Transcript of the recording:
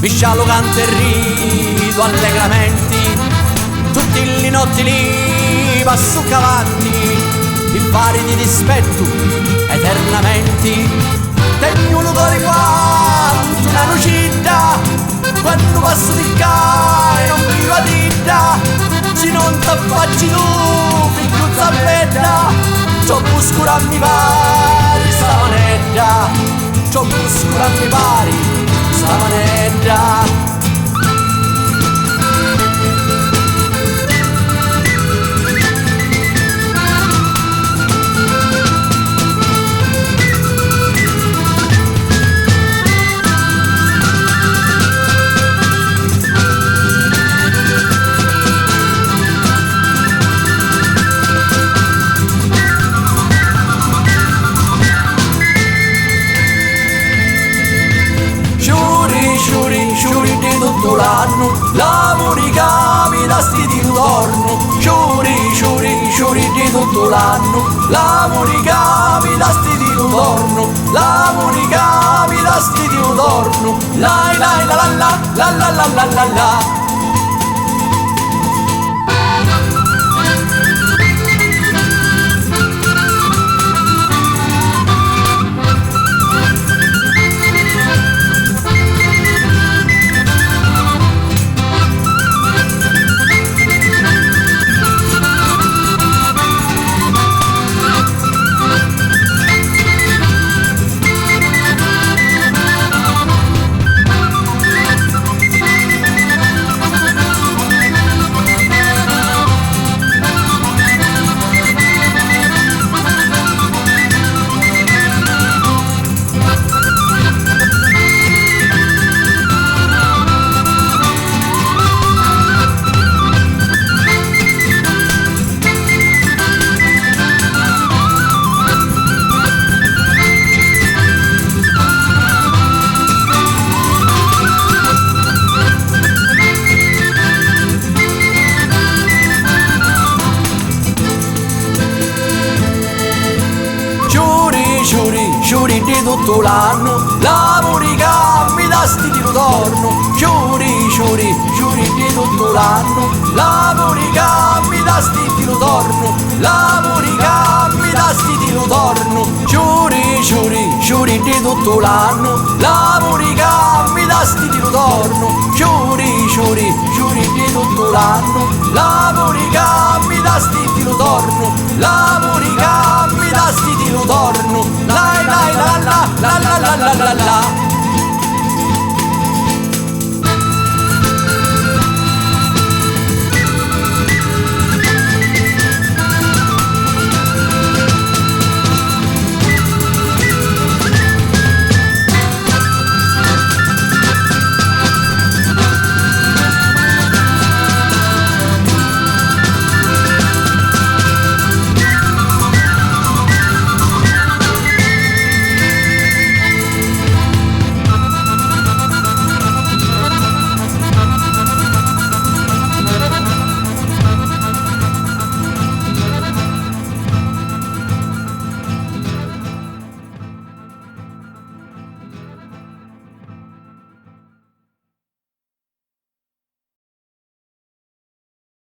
Scialo canto e rido allegramente, tutti le notti lì passo cavanti, in pari di dispetto eternamente. Tengo un cuore quanto una lucida, quando passo di qua e non mi va dita. Se non ti facci tu, figlio zappetta, c'ho muscolo a mi pari sta manetta, c'ho muscolo a mi pari sta manetta. Sciuri di tutto l'anno, lavori capi da sti di torno. Sciuri di tutto l'anno, lavori capi da sti di torno. Lavori capi da sti di torno. La la la la la la la la la la. Sciuri di tutto l'anno, lavori cambi da sti di ritorno. Sciuri di tutto l'anno, lavori cambi da sti di ritorno. Lavori cambi da sti di ritorno. Sciuri di tutto l'anno, lavori cambi da sti di ritorno. Sciuri di tutto l'anno, lavori cambi da sti di ritorno.